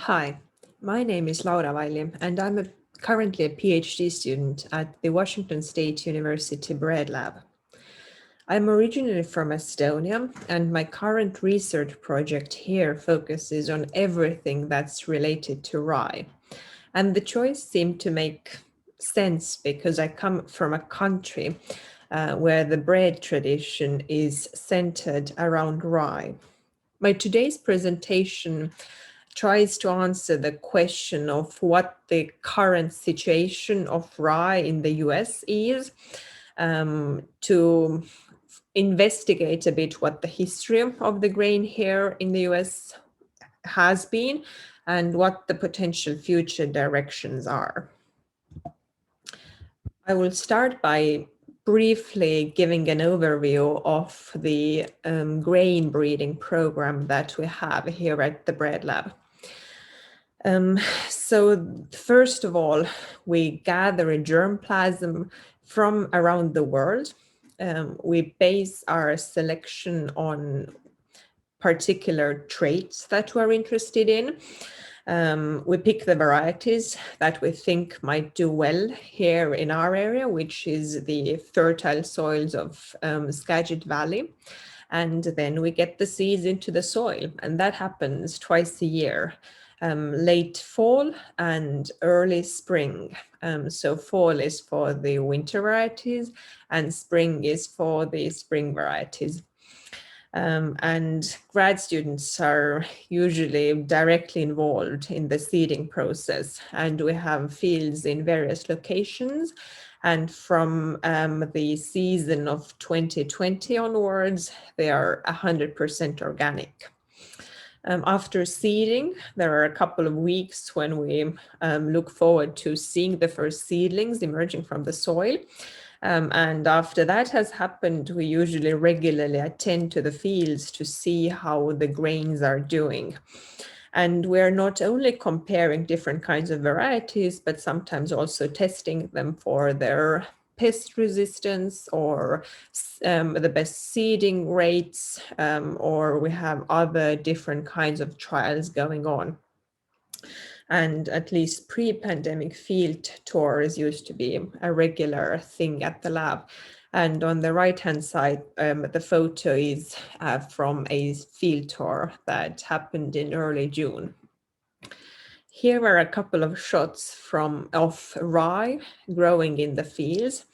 Hi, my name is Laura Valli, and I'm currently a PhD student at the Washington State University Breadlab. I'm originally from Estonia, and my current research project here focuses on everything that's related to rye. And the choice seemed to make sense because I come from a country where the bread tradition is centered around rye. My today's presentation tries to answer the question of what the current situation of rye in the US is, to investigate a bit what the history of the grain here in the US has been and what the potential future directions are. I will start by briefly giving an overview of the grain breeding program that we have here at the Breadlab. So first of all, we gather a germplasm from around the world. We base our selection on particular traits that we're interested in. We pick the varieties that we think might do well here in our area, which is the fertile soils of Skagit Valley. And then we get the seeds into the soil, and that happens twice a year. Late fall and early spring. So fall is for the winter varieties and spring is for the spring varieties. And grad students are usually directly involved in the seeding process, and we have fields in various locations. And from the season of 2020 onwards, they are 100% organic. After seeding, there are a couple of weeks when we look forward to seeing the first seedlings emerging from the soil. And after that has happened, we usually regularly attend to the fields to see how the grains are doing. And we're not only comparing different kinds of varieties, but sometimes also testing them for their pest resistance or the best seeding rates, or we have other different kinds of trials going on. And at least pre-pandemic field tours used to be a regular thing at the lab. And on the right-hand side, the photo is from a field tour that happened in early June. Here are a couple of shots of rye growing in the fields.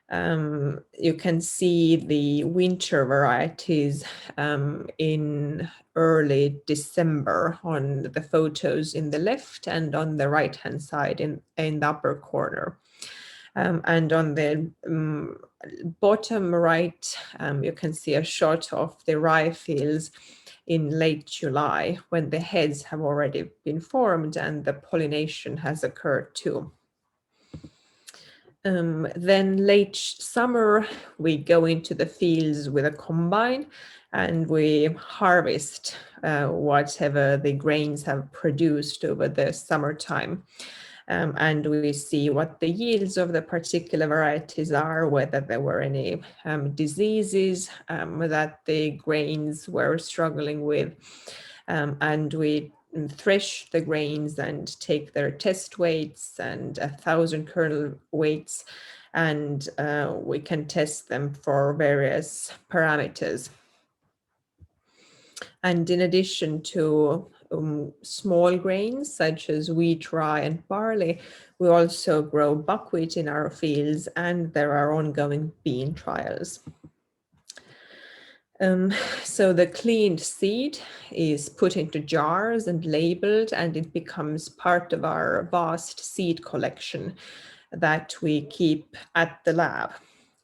You can see the winter varieties in early December on the photos in the left and on the right-hand side in the upper corner. And on the bottom right, you can see a shot of the rye fields in late July when the heads have already been formed and the pollination has occurred too. Then late summer, we go into the fields with a combine and we harvest whatever the grains have produced over the summertime. And we see what the yields of the particular varieties are, whether there were any diseases that the grains were struggling with. And we thresh the grains and take their test weights and 1,000 kernel weights, and we can test them for various parameters. And in addition to small grains such as wheat, rye, and barley, we also grow buckwheat in our fields, and there are ongoing bean trials. So the cleaned seed is put into jars and labeled, and it becomes part of our vast seed collection that we keep at the lab.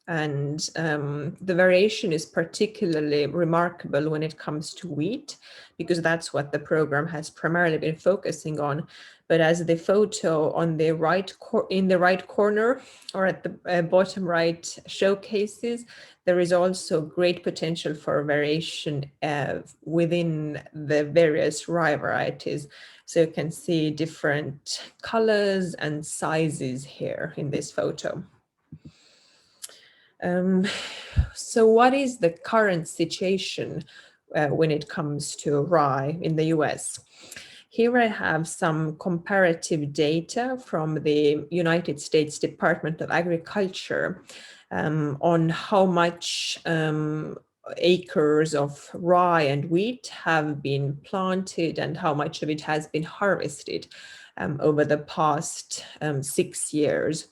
And the variation is particularly remarkable when it comes to wheat, because that's what the program has primarily been focusing on. But as the photo on the right in the right corner or at the bottom right showcases, there is also great potential for variation within the various rye varieties. So you can see different colors and sizes here in this photo. So what is the current situation when it comes to rye in the US? Here I have some comparative data from the United States Department of Agriculture on how much acres of rye and wheat have been planted and how much of it has been harvested over the past 6 years.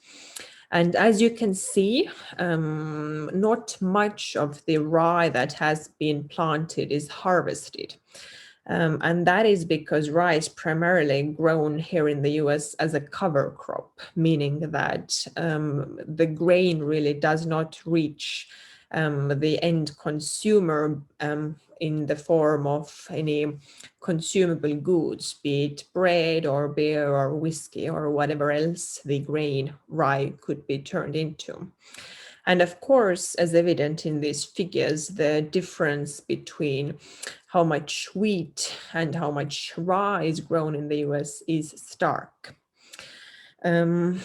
And as you can see, not much of the rye that has been planted is harvested. And that is because rye is primarily grown here in the US as a cover crop, meaning that the grain really does not reach the end consumer in the form of any consumable goods, be it bread or beer or whiskey or whatever else the grain rye could be turned into. And of course, as evident in these figures, the difference between how much wheat and how much rye is grown in the US is stark. And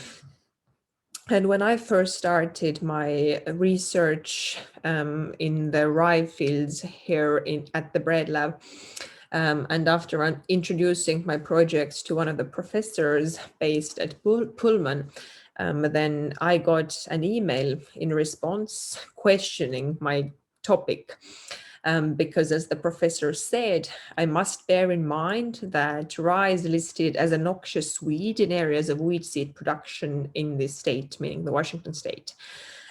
when I first started my research in the rye fields here at the Breadlab, and after introducing my projects to one of the professors based at Pullman, then I got an email in response questioning my topic. Because as the professor said, I must bear in mind that rye is listed as a noxious weed in areas of wheat seed production in the state, meaning the Washington state.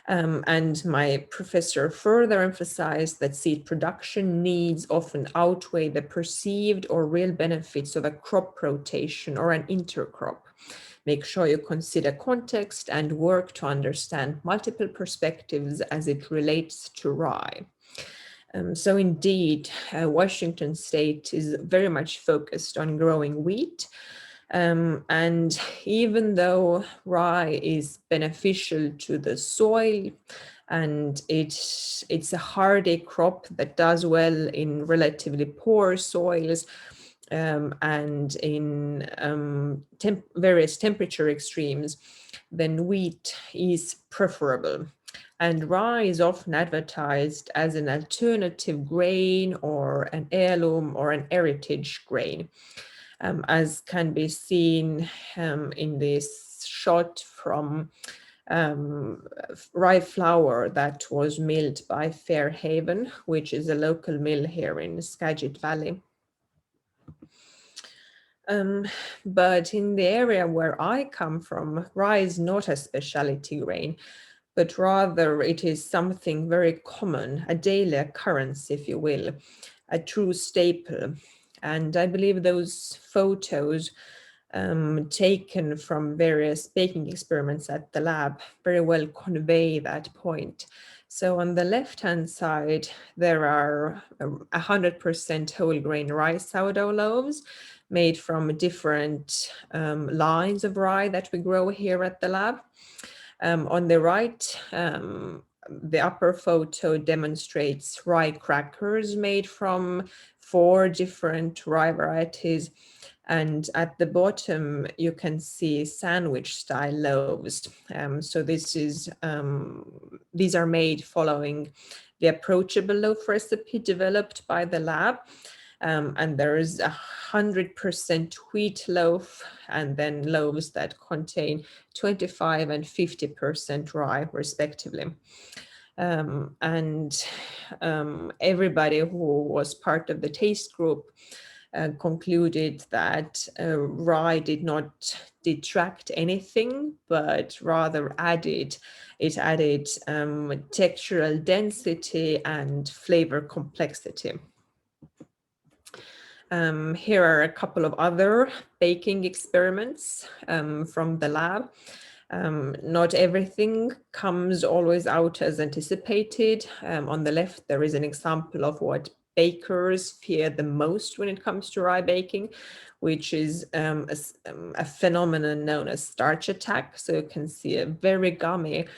And my professor further emphasized that seed production needs often outweigh the perceived or real benefits of a crop rotation or an intercrop. Make sure you consider context and work to understand multiple perspectives as it relates to rye. So indeed, Washington state is very much focused on growing wheat. And even though rye is beneficial to the soil and it's a hardy crop that does well in relatively poor soils and in various temperature extremes, then wheat is preferable. And rye is often advertised as an alternative grain or an heirloom or an heritage grain, as can be seen in this shot from rye flour that was milled by Fairhaven, which is a local mill here in Skagit Valley. But in the area where I come from, rye is not a specialty grain, but rather it is something very common, a daily occurrence, if you will, a true staple. And I believe those photos taken from various baking experiments at the lab very well convey that point. So on the left-hand side, there are 100% whole grain rye sourdough loaves made from different lines of rye that we grow here at the lab. On the right, the upper photo demonstrates rye crackers made from 4 different rye varieties. And at the bottom, you can see sandwich style loaves. So these are made following the approachable loaf recipe developed by the lab. And there is 100% wheat loaf and then loaves that contain 25 and 50% rye respectively. And everybody who was part of the taste group concluded that rye did not detract anything, but rather added textural density and flavor complexity. Here are a couple of other baking experiments from the lab. Not everything comes always out as anticipated. On the left, there is an example of what bakers fear the most when it comes to rye baking, which is a phenomenon known as starch attack. So you can see a very gummy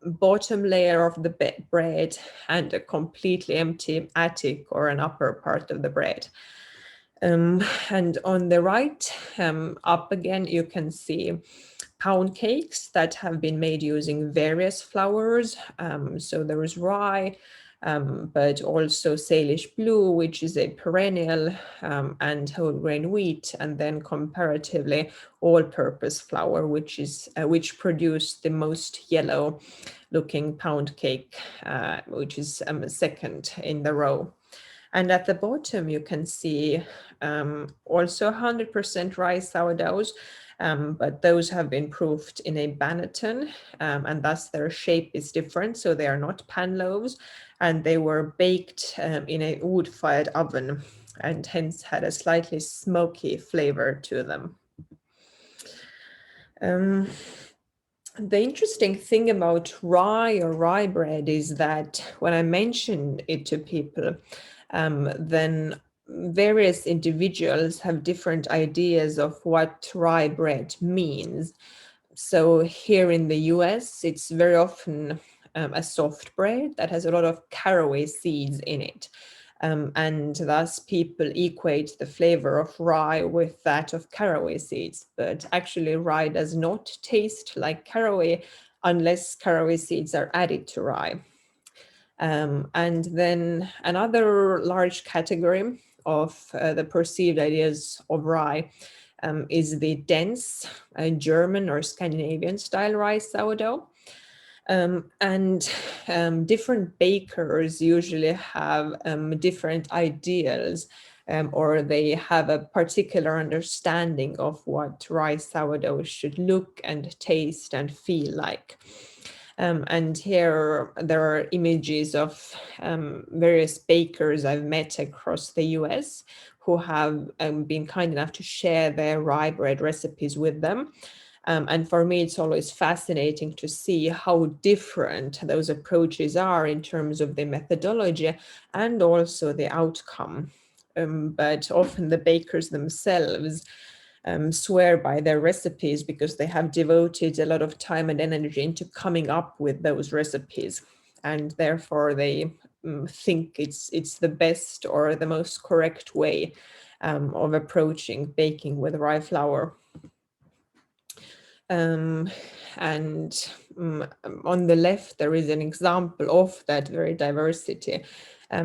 bottom layer of the bread and a completely empty attic or an upper part of the bread. And on the right, up again, you can see pound cakes that have been made using various flours. So there is rye, but also Salish blue, which is a perennial, and whole grain wheat, and then comparatively all-purpose flour, which produced the most yellow-looking pound cake, which is second in the row. And at the bottom, you can see also 100% rye sourdoughs, but those have been proofed in a banneton, and thus their shape is different. So they are not pan loaves, and they were baked in a wood-fired oven, and hence had a slightly smoky flavor to them. The interesting thing about rye or rye bread is that when I mention it to people, then various individuals have different ideas of what rye bread means. So here in the US, it's very often a soft bread that has a lot of caraway seeds in it. And thus people equate the flavor of rye with that of caraway seeds. But actually rye does not taste like caraway unless caraway seeds are added to rye. And then another large category of the perceived ideas of rye is the dense German or Scandinavian style rye sourdough. Different bakers usually have different ideals, or they have a particular understanding of what rye sourdough should look and taste and feel like. And here there are images of various bakers I've met across the US who have been kind enough to share their rye bread recipes with them. And for me, it's always fascinating to see how different those approaches are in terms of the methodology and also the outcome. But often the bakers themselves swear by their recipes because they have devoted a lot of time and energy into coming up with those recipes. And therefore they think it's the best or the most correct way of approaching baking with rye flour. And on the left, there is an example of that very diversity.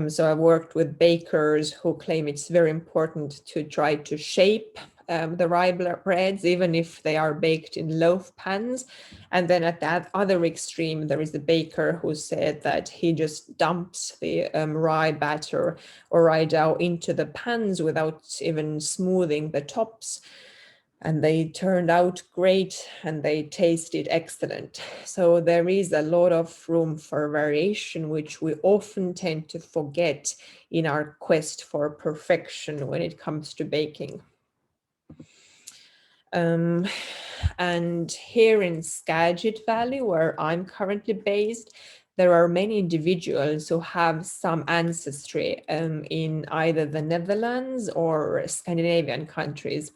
So I've worked with bakers who claim it's very important to try to shape the rye breads, even if they are baked in loaf pans. And then at that other extreme, there is a baker who said that he just dumps the rye batter or rye dough into the pans without even smoothing the tops. And they turned out great and they tasted excellent. So there is a lot of room for variation, which we often tend to forget in our quest for perfection when it comes to baking. And here in Skagit Valley, where I'm currently based, there are many individuals who have some ancestry in either the Netherlands or Scandinavian countries.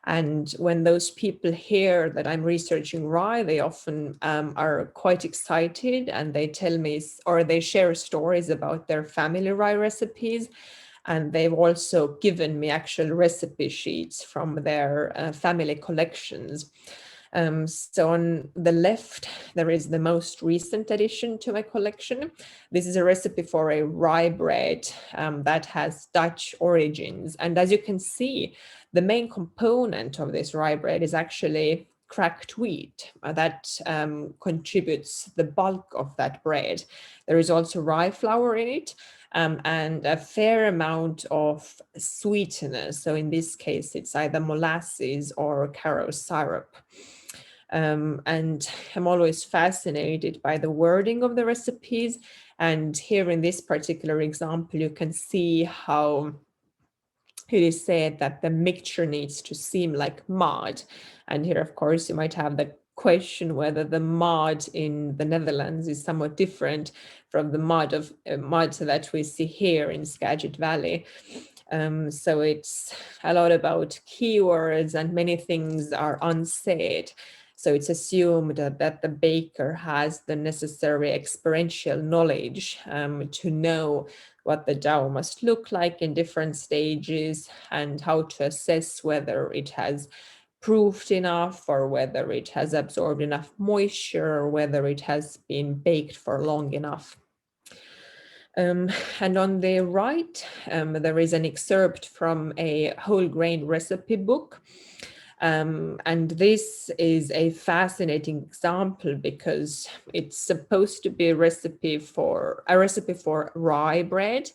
And when those people hear that I'm researching rye, they often are quite excited, and they tell me, or they share stories about their family rye recipes. And they've also given me actual recipe sheets from their family collections. So on the left, there is the most recent addition to my collection. This is a recipe for a rye bread that has Dutch origins. And as you can see, the main component of this rye bread is actually cracked wheat that contributes the bulk of that bread. There is also rye flour in it, and a fair amount of sweeteners. So in this case, it's either molasses or carob syrup. And I'm always fascinated by the wording of the recipes. And here in this particular example, you can see how it is said that the mixture needs to seem like mud. And here, of course, you might have the question whether the mud in the Netherlands is somewhat different from the mud that we see here in Skagit Valley. So it's a lot about keywords, and many things are unsaid. So it's assumed that the baker has the necessary experiential knowledge to know what the dough must look like in different stages and how to assess whether it has proofed enough or whether it has absorbed enough moisture or whether it has been baked for long enough. And on the right, there is an excerpt from a whole grain recipe book. And this is a fascinating example because it's supposed to be a recipe for rye bread.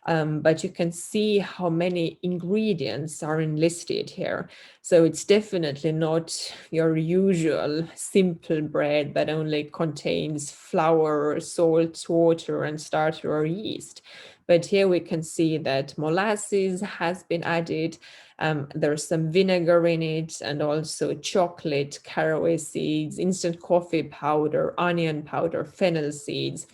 But you can see how many ingredients are enlisted here. So it's definitely not your usual simple bread that only contains flour, salt, water, and starter or yeast. But here we can see that molasses has been added. There's some vinegar in it, and also chocolate, caraway seeds, instant coffee powder, onion powder, fennel seeds.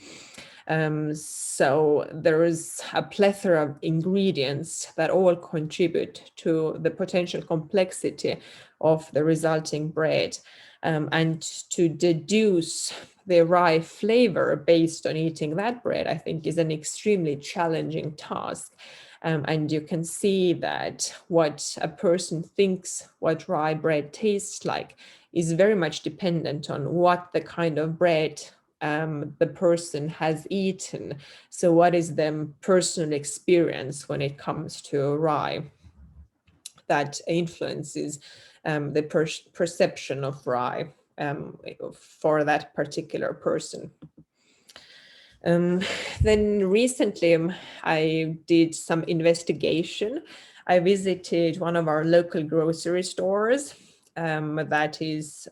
So there is a plethora of ingredients that all contribute to the potential complexity of the resulting bread. And to deduce the rye flavor based on eating that bread, I think, is an extremely challenging task. And you can see that what a person thinks what rye bread tastes like is very much dependent on what the kind of bread the person has eaten. So what is their personal experience when it comes to rye that influences the perception of rye for that particular person. Then recently I did some investigation. I visited one of our local grocery stores that is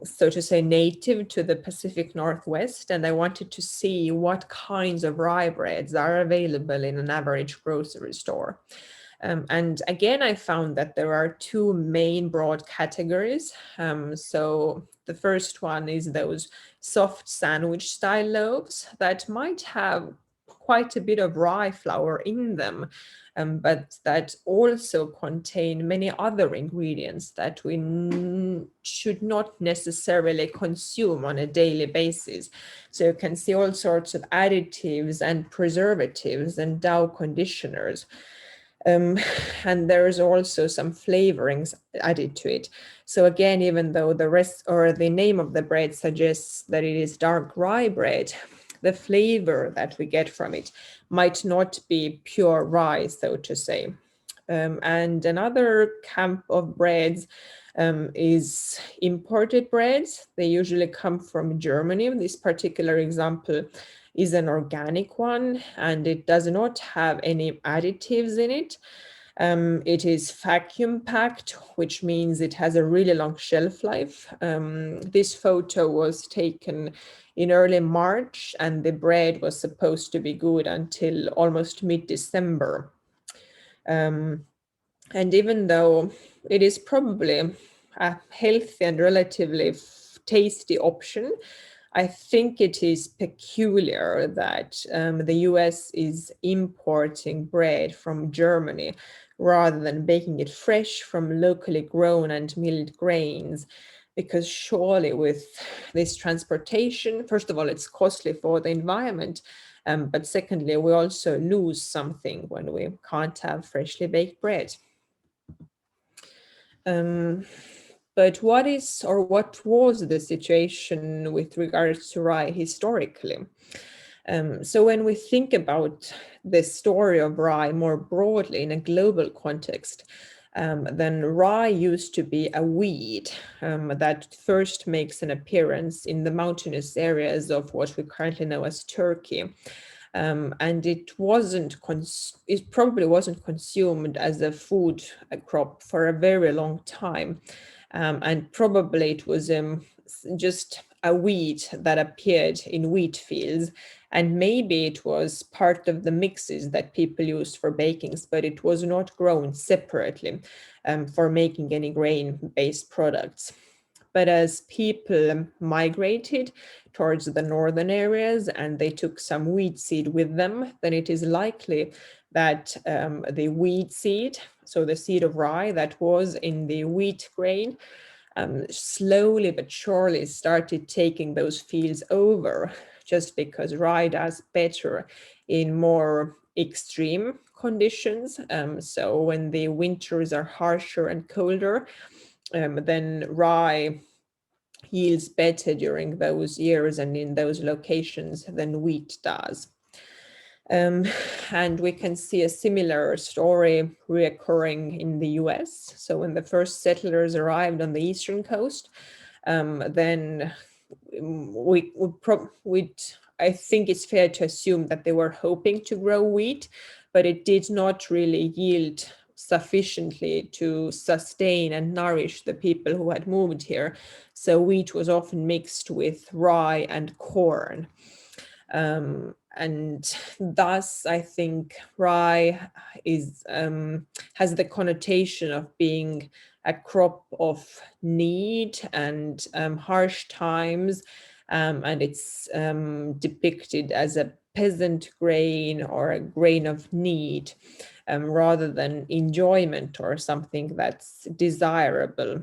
so to say, native to the Pacific Northwest, and I wanted to see what kinds of rye breads are available in an average grocery store. And again, I found that there are two main broad categories. So the first one is those soft sandwich style loaves that might have quite a bit of rye flour in them, but that also contain many other ingredients that we should not necessarily consume on a daily basis. So you can see all sorts of additives and preservatives and dough conditioners. And there's also some flavorings added to it. So again, even though the rest or the name of the bread suggests that it is dark rye bread, the flavor that we get from it might not be pure rye, so to say. And another camp of breads is imported breads. They usually come from Germany. This particular example is an organic one, and it does not have any additives in it. It is vacuum packed, which means it has a really long shelf life. This photo was taken in early March, and the bread was supposed to be good until almost mid-December. And even though it is probably a healthy and relatively tasty option, I think it is peculiar that the US is importing bread from Germany rather than baking it fresh from locally grown and milled grains. Because surely with this transportation, first of all, it's costly for the environment. But secondly, we also lose something when we can't have freshly baked bread. But what was the situation with regards to rye historically? So when we think about the story of rye more broadly in a global context, then rye used to be a weed that first makes an appearance in the mountainous areas of what we currently know as Turkey. And it probably wasn't consumed as a food crop for a very long time. And probably it was just a weed that appeared in wheat fields. And maybe it was part of the mixes that people used for bakings, but it was not grown separately for making any grain-based products. But as people migrated towards the northern areas and they took some wheat seed with them, then it is likely that the wheat seed, so the seed of rye that was in the wheat grain, slowly but surely started taking those fields over, just because rye does better in more extreme conditions. So when the winters are harsher and colder, then rye yields better during those years and in those locations than wheat does. And we can see a similar story reoccurring in the US. So when the first settlers arrived on the eastern coast, then I think it's fair to assume that they were hoping to grow wheat, but it did not really yield sufficiently to sustain and nourish the people who had moved here. So wheat was often mixed with rye and corn. And thus, I think rye has the connotation of being a crop of need and harsh times, and it's depicted as a peasant grain or a grain of need, rather than enjoyment or something that's desirable.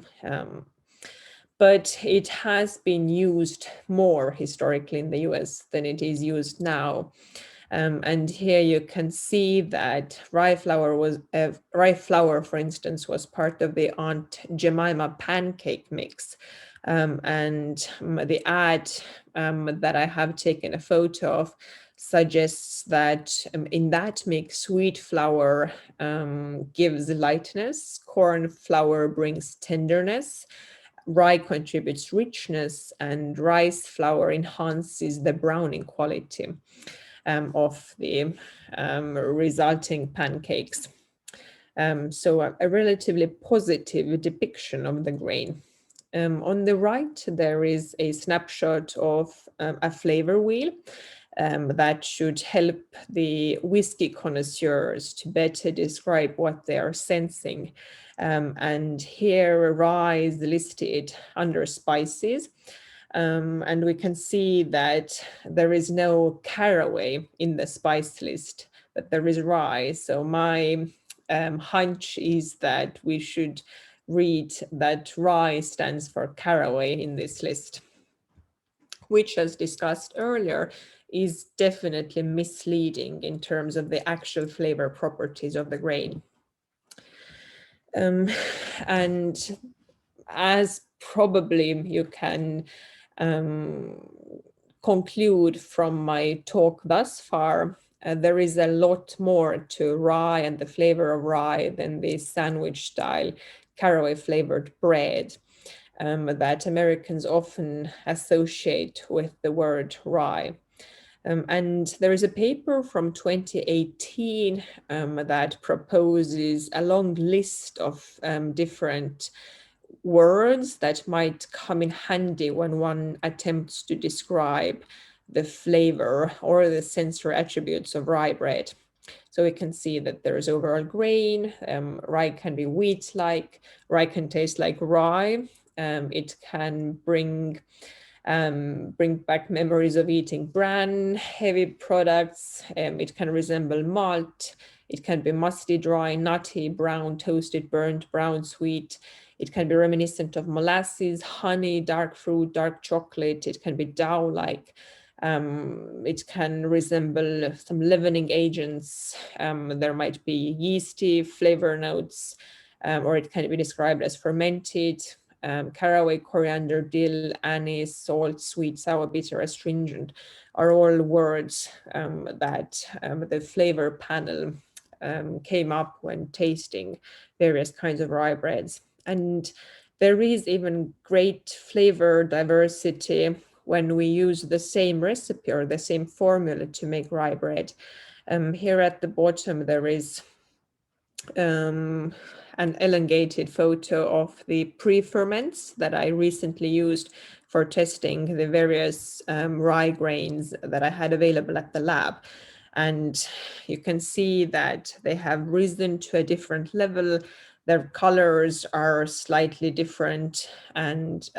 But it has been used more historically in the US than it is used now. And here you can see that rye flour, for instance, was part of the Aunt Jemima pancake mix. And the ad that I have taken a photo of suggests that in that mix, wheat flour gives lightness, corn flour brings tenderness, rye contributes richness, and rice flour enhances the browning quality of the resulting pancakes. So a relatively positive depiction of the grain. On the right, there is a snapshot of a flavor wheel that should help the whiskey connoisseurs to better describe what they are sensing. And here rye is listed under spices. And we can see that there is no caraway in the spice list, but there is rye. So my hunch is that we should read that rye stands for caraway in this list, which, as discussed earlier, is definitely misleading in terms of the actual flavor properties of the grain. And as probably you can conclude from my talk thus far, there is a lot more to rye and the flavor of rye than the sandwich style caraway flavored bread that Americans often associate with the word rye. And there is a paper from 2018 that proposes a long list of different words that might come in handy when one attempts to describe the flavor or the sensory attributes of rye bread. So we can see that there is overall grain, rye can be wheat-like, rye can taste like rye, it can bring back memories of eating bran, heavy products, it can resemble malt, it can be musty, dry, nutty, brown, toasted, burnt, brown, sweet. It can be reminiscent of molasses, honey, dark fruit, dark chocolate. It can be dough-like. It can resemble some leavening agents. There might be yeasty flavor notes, or it can be described as fermented. Caraway, coriander, dill, anise, salt, sweet, sour, bitter, astringent are all words that the flavor panel came up when tasting various kinds of rye breads. And there is even great flavor diversity when we use the same recipe or the same formula to make rye bread. Here at the bottom, there is an elongated photo of the pre-ferments that I recently used for testing the various rye grains that I had available at the lab. And you can see that they have risen to a different level. Their colors are slightly different, and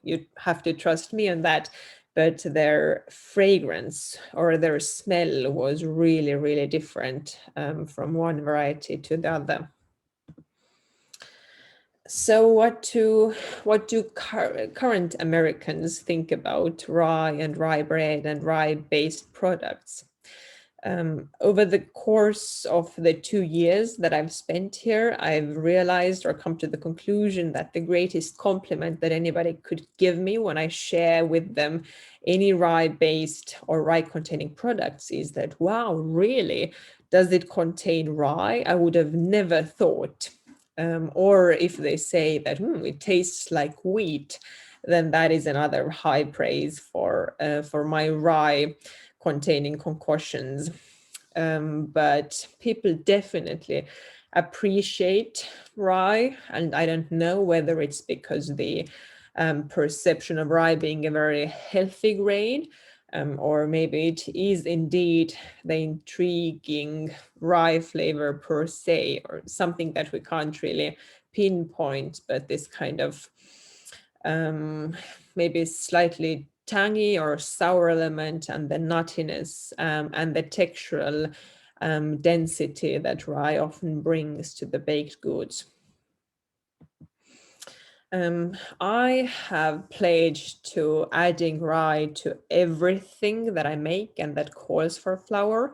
you have to trust me on that. But their fragrance or their smell was really, really different from one variety to the other. So what do current Americans think about rye and rye bread and rye-based products? Over the course of the 2 years that I've spent here, I've realized or come to the conclusion that the greatest compliment that anybody could give me when I share with them any rye-based or rye-containing products is that, wow, really? Does it contain rye? I would have never thought. Or if they say that it tastes like wheat, then that is another high praise for my rye containing concoctions. But people definitely appreciate rye, and I don't know whether it's because the perception of rye being a very healthy grain, or maybe it is indeed the intriguing rye flavor per se, or something that we can't really pinpoint, but this kind of maybe slightly tangy or sour element, and the nuttiness and the textural density that rye often brings to the baked goods. I have pledged to adding rye to everything that I make and that calls for flour.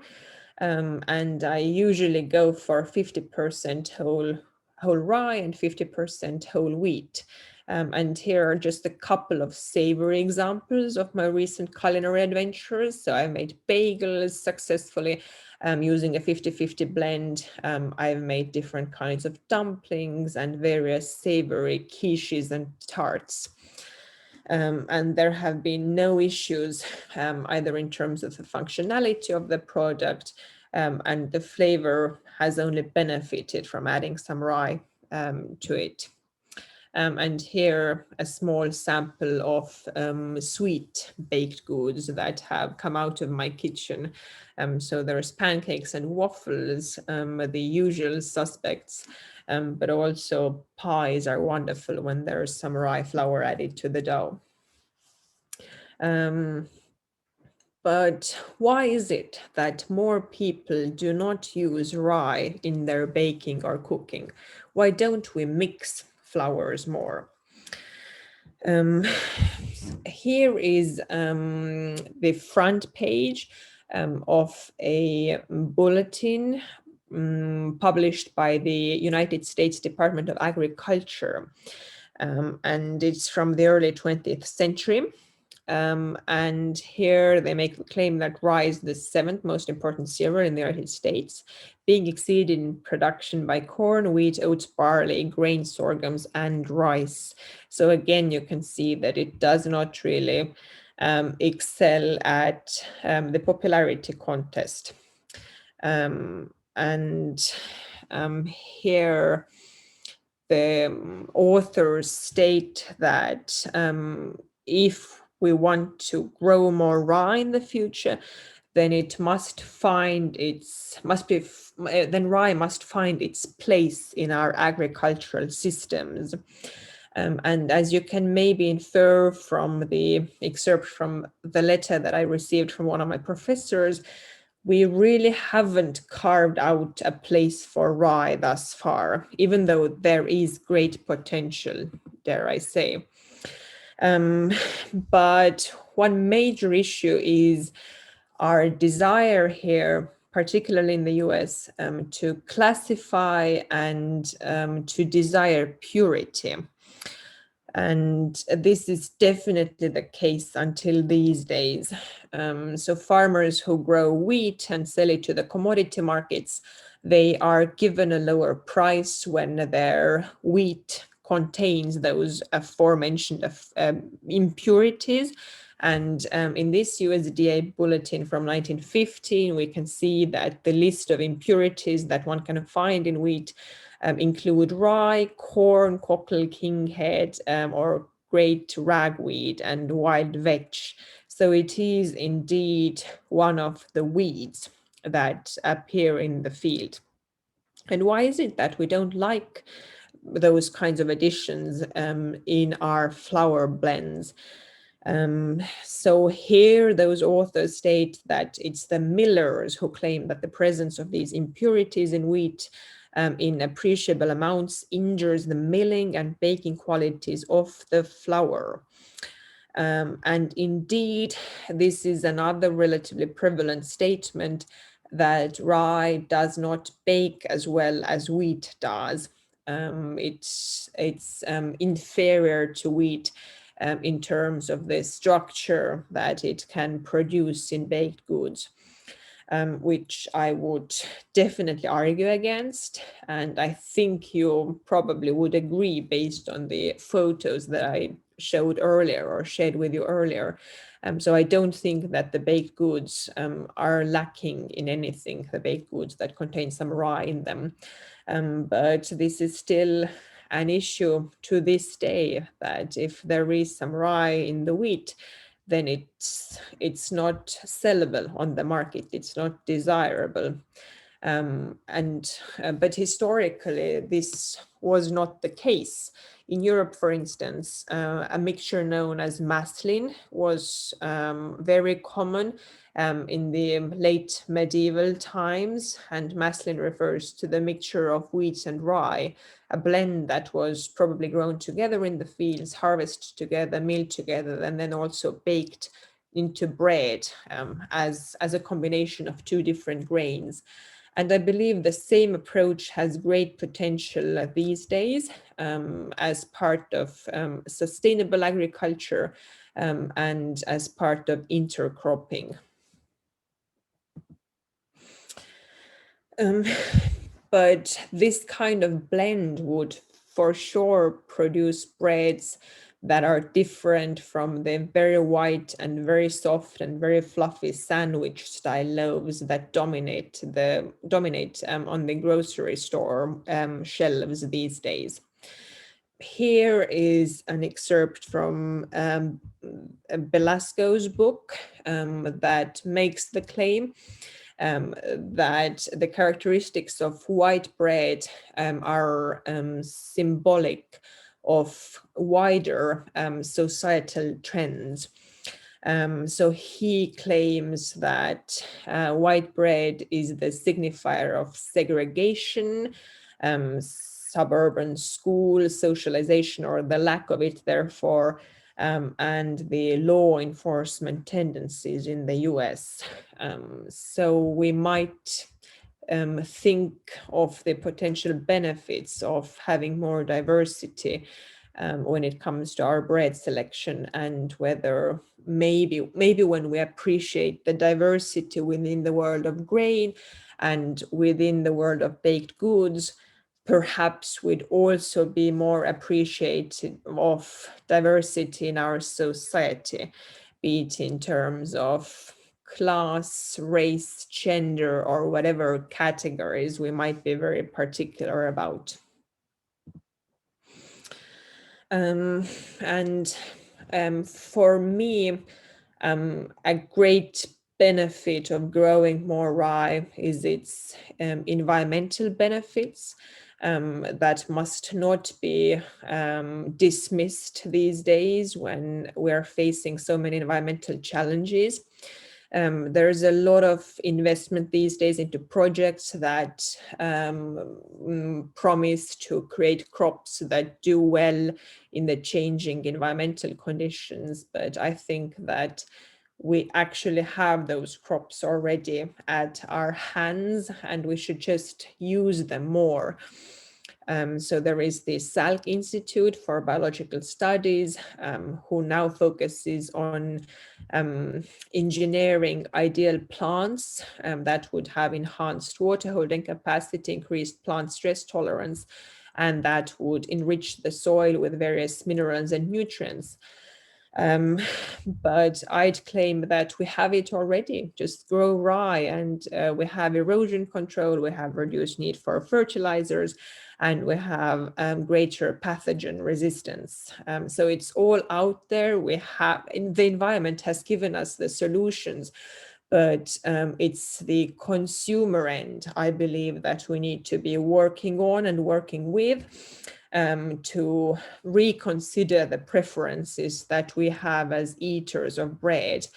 And I usually go for 50% whole rye and 50% whole wheat. And here are just a couple of savory examples of my recent culinary adventures. So I made bagels successfully using a 50-50 blend. I've made different kinds of dumplings and various savory quiches and tarts. And there have been no issues either in terms of the functionality of the product, and the flavor has only benefited from adding some rye to it. And here a small sample of sweet baked goods that have come out of my kitchen. So there's pancakes and waffles, the usual suspects, but also pies are wonderful when there's some rye flour added to the dough. But why is it that more people do not use rye in their baking or cooking? Why don't we mix flours more? Here is the front page of a bulletin published by the United States Department of Agriculture. And it's from the early 20th century. And here they make the claim that rye is the 7th most important cereal in the United States, being exceeded in production by corn, wheat, oats, barley, grain, sorghums, and rice. So again, you can see that it does not really excel at the popularity contest. Here the authors state that if we want to grow more rye in the future, then it must find then rye must find its place in our agricultural systems. And as you can maybe infer from the excerpt from the letter that I received from one of my professors, we really haven't carved out a place for rye thus far, even though there is great potential, dare I say. But one major issue is our desire here, particularly in the US, to classify and to desire purity. And this is definitely the case until these days. So farmers who grow wheat and sell it to the commodity markets, they are given a lower price when their wheat contains those aforementioned impurities. And in this USDA bulletin from 1915, we can see that the list of impurities that one can find in wheat include rye, corn, cockle, kinghead, or great ragweed and wild vetch. So it is indeed one of the weeds that appear in the field. And why is it that we don't like those kinds of additions in our flour blends? So here those authors state that it's the millers who claim that the presence of these impurities in wheat in appreciable amounts injures the milling and baking qualities of the flour. And indeed, this is another relatively prevalent statement that rye does not bake as well as wheat does. It's inferior to wheat in terms of the structure that it can produce in baked goods, which I would definitely argue against. And I think you probably would agree based on the photos that I showed earlier or shared with you earlier. So I don't think that the baked goods are lacking in anything, the baked goods that contain some rye in them. But this is still an issue to this day, that if there is some rye in the wheat, then it's not sellable on the market. It's not desirable. But historically, this was not the case. In Europe, for instance, a mixture known as maslin was very common in the late medieval times, and maslin refers to the mixture of wheat and rye, a blend that was probably grown together in the fields, harvested together, milled together, and then also baked into bread as a combination of two different grains. And I believe the same approach has great potential these days as part of sustainable agriculture and as part of intercropping. But this kind of blend would for sure produce breads that are different from the very white and very soft and very fluffy sandwich style loaves that dominate on the grocery store shelves these days. Here is an excerpt from Belasco's book that makes the claim that the characteristics of white bread are symbolic of wider societal trends. So he claims that white bread is the signifier of segregation, suburban school socialization, or the lack of it, therefore, and the law enforcement tendencies in the US. So we might think of the potential benefits of having more diversity when it comes to our bread selection, and whether maybe when we appreciate the diversity within the world of grain and within the world of baked goods, perhaps we'd also be more appreciative of diversity in our society, be it in terms of class, race, gender, or whatever categories we might be very particular about. For me, a great benefit of growing more rye is its environmental benefits that must not be dismissed these days when we're facing so many environmental challenges. There's a lot of investment these days into projects that promise to create crops that do well in the changing environmental conditions. But I think that we actually have those crops already at our hands, and we should just use them more. So there is the Salk Institute for Biological Studies, who now focuses on engineering ideal plants that would have enhanced water holding capacity, increased plant stress tolerance, and that would enrich the soil with various minerals and nutrients. But I'd claim that we have it already. Just grow rye, and we have erosion control, we have reduced need for fertilizers, and we have greater pathogen resistance. So it's all out there. We have, the environment has given us the solutions, but it's the consumer end, I believe, that we need to be working on and working with to reconsider the preferences that we have as eaters of bread,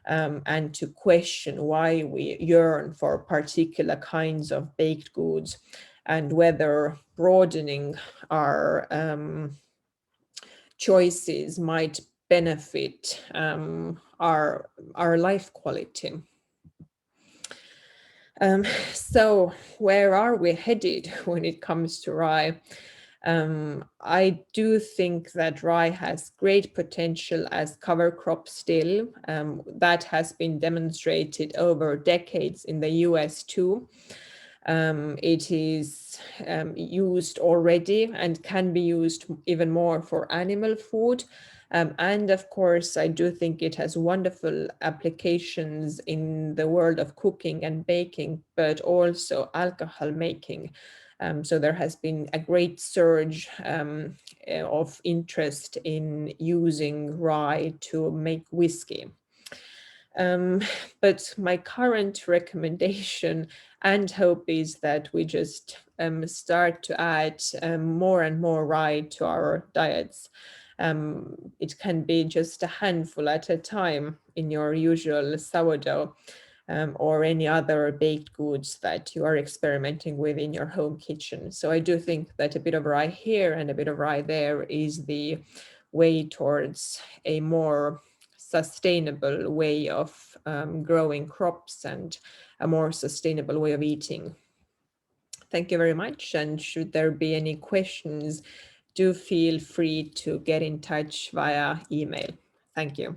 and to question why we yearn for particular kinds of baked goods, and whether broadening our choices might benefit our life quality. So where are we headed when it comes to rye? I do think that rye has great potential as cover crop still. That has been demonstrated over decades in the US too. It is used already and can be used even more for animal food. And of course, I do think it has wonderful applications in the world of cooking and baking, but also alcohol making. So there has been a great surge of interest in using rye to make whiskey. Um, but my current recommendation and hope is that we just start to add more and more rye to our diets. It can be just a handful at a time in your usual sourdough or any other baked goods that you are experimenting with in your home kitchen. So I do think that a bit of rye here and a bit of rye there is the way towards a more sustainable way of growing crops and a more sustainable way of eating. Thank you very much. And should there be any questions, do feel free to get in touch via email. Thank you.